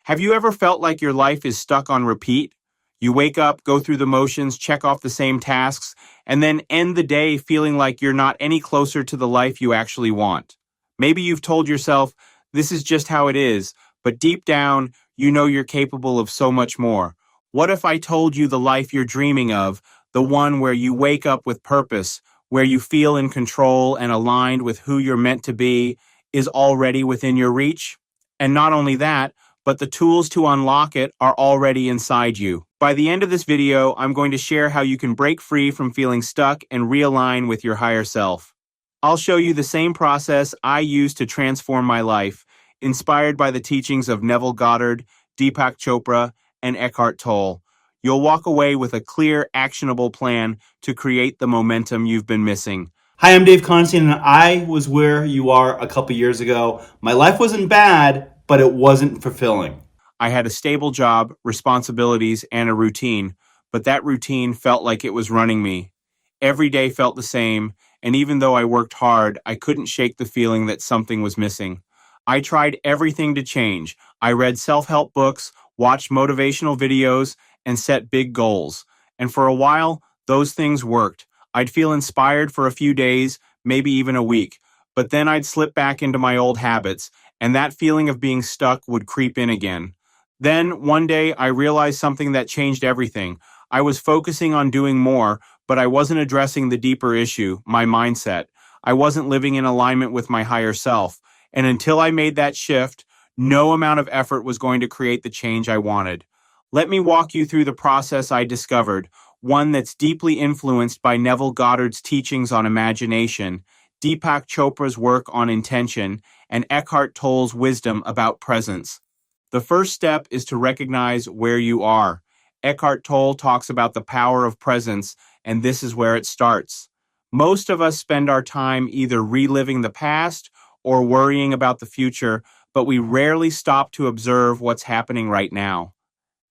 Have you ever felt like your life is stuck on repeat? You wake up, go through the motions, check off the same tasks, and then end the day feeling like you're not any closer to the life you actually want. Maybe you've told yourself, this is just how it is, but deep down, you know you're capable of so much more. What if I told you the life you're dreaming of, the one where you wake up with purpose, where you feel in control and aligned with who you're meant to be, is already within your reach? And not only that, but the tools to unlock it are already inside you. By the end of this video, I'm going to share how you can break free from feeling stuck and realign with your higher self. I'll show you the same process I used to transform my life, inspired by the teachings of Neville Goddard, Deepak Chopra, and Eckhart Tolle. You'll walk away with a clear, actionable plan to create the momentum you've been missing. Hi, I'm Dave Constantine, and I was where you are a couple years ago. My life wasn't bad, but it wasn't fulfilling. I had a stable job, responsibilities, and a routine, but that routine felt like it was running me. Every day felt the same, and even though I worked hard, I couldn't shake the feeling that something was missing. I tried everything to change. I read self-help books, watched motivational videos, and set big goals. And for a while, those things worked. I'd feel inspired for a few days, maybe even a week, but then I'd slip back into my old habits, and that feeling of being stuck would creep in again. Then, one day, I realized something that changed everything. I was focusing on doing more, but I wasn't addressing the deeper issue, my mindset. I wasn't living in alignment with my higher self. And until I made that shift, no amount of effort was going to create the change I wanted. Let me walk you through the process I discovered, one that's deeply influenced by Neville Goddard's teachings on imagination, Deepak Chopra's work on intention, and Eckhart Tolle's wisdom about presence. The first step is to recognize where you are. Eckhart Tolle talks about the power of presence, and this is where it starts. Most of us spend our time either reliving the past or worrying about the future, but we rarely stop to observe what's happening right now.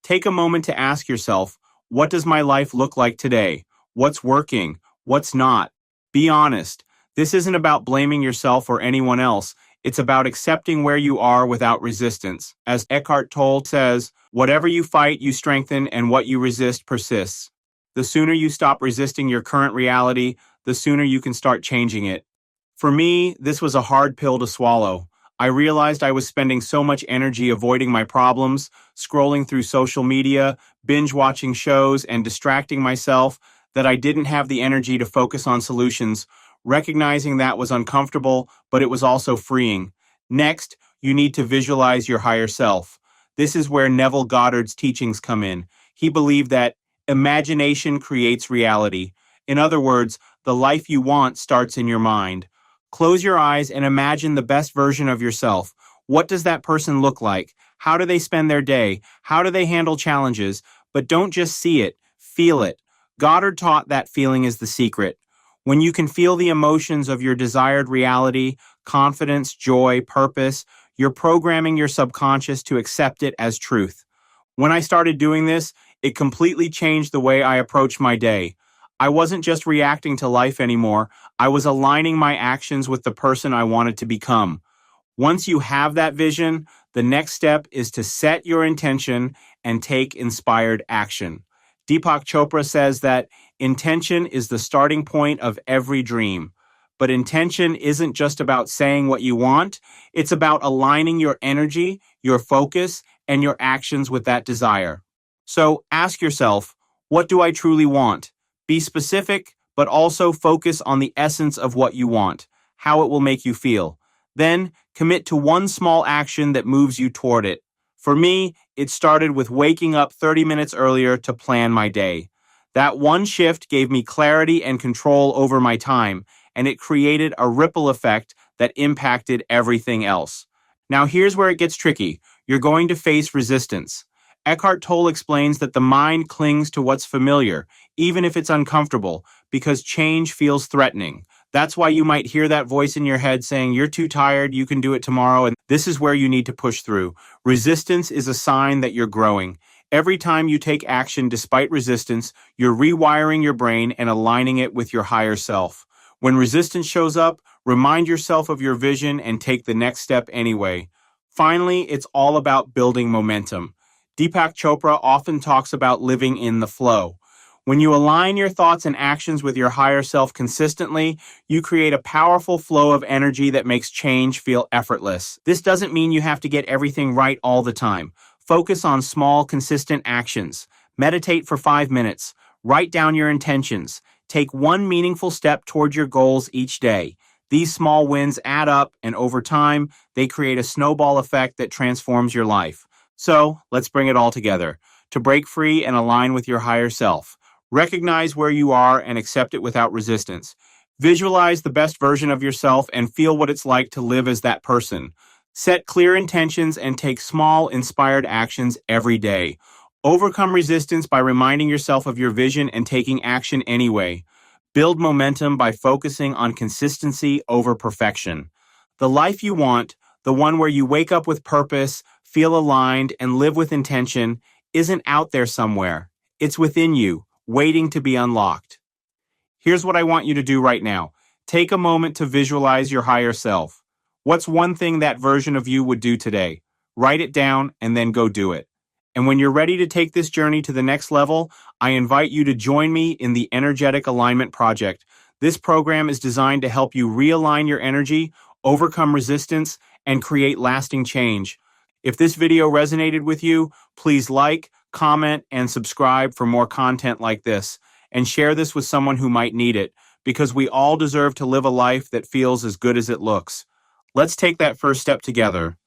Take a moment to ask yourself, what does my life look like today? What's working? What's not? Be honest. This isn't about blaming yourself or anyone else. It's about accepting where you are without resistance. As Eckhart Tolle says, whatever you fight, you strengthen, and what you resist persists. The sooner you stop resisting your current reality, the sooner you can start changing it. For me, this was a hard pill to swallow. I realized I was spending so much energy avoiding my problems, scrolling through social media, binge-watching shows, and distracting myself, that I didn't have the energy to focus on solutions. Recognizing that was uncomfortable, but it was also freeing. Next, you need to visualize your higher self. This is where Neville Goddard's teachings come in. He believed that imagination creates reality. In other words, the life you want starts in your mind. Close your eyes and imagine the best version of yourself. What does that person look like? How do they spend their day? How do they handle challenges? But don't just see it, feel it. Goddard taught that feeling is the secret. When you can feel the emotions of your desired reality, confidence, joy, purpose, you're programming your subconscious to accept it as truth. When I started doing this, it completely changed the way I approached my day. I wasn't just reacting to life anymore. I was aligning my actions with the person I wanted to become. Once you have that vision, the next step is to set your intention and take inspired action. Deepak Chopra says that intention is the starting point of every dream. But intention isn't just about saying what you want. It's about aligning your energy, your focus, and your actions with that desire. So ask yourself, what do I truly want? Be specific, but also focus on the essence of what you want, how it will make you feel. Then commit to one small action that moves you toward it. For me, it started with waking up 30 minutes earlier to plan my day. That one shift gave me clarity and control over my time, and it created a ripple effect that impacted everything else. Now here's where it gets tricky. You're going to face resistance. Eckhart Tolle explains that the mind clings to what's familiar, even if it's uncomfortable, because change feels threatening. That's why you might hear that voice in your head saying, you're too tired, you can do it tomorrow, and this is where you need to push through. Resistance is a sign that you're growing. Every time you take action despite resistance, you're rewiring your brain and aligning it with your higher self. When resistance shows up, remind yourself of your vision and take the next step anyway. Finally, it's all about building momentum. Deepak Chopra often talks about living in the flow. When you align your thoughts and actions with your higher self consistently, you create a powerful flow of energy that makes change feel effortless. This doesn't mean you have to get everything right all the time. Focus on small, consistent actions. Meditate for 5 minutes. Write down your intentions. Take one meaningful step toward your goals each day. These small wins add up, and over time, they create a snowball effect that transforms your life. So, let's bring it all together. To break free and align with your higher self. Recognize where you are and accept it without resistance. Visualize the best version of yourself and feel what it's like to live as that person. Set clear intentions and take small, inspired actions every day. Overcome resistance by reminding yourself of your vision and taking action anyway. Build momentum by focusing on consistency over perfection. The life you want, the one where you wake up with purpose, feel aligned, and live with intention, isn't out there somewhere. It's within you, waiting to be unlocked. Here's what I want you to do right now. Take a moment to visualize your higher self. What's one thing that version of you would do today? Write it down and then go do it. And when you're ready to take this journey to the next level, I invite you to join me in the Energetic Alignment Project. This program is designed to help you realign your energy, overcome resistance, and create lasting change. If this video resonated with you, please like, comment, and subscribe for more content like this. And share this with someone who might need it, because we all deserve to live a life that feels as good as it looks. Let's take that first step together.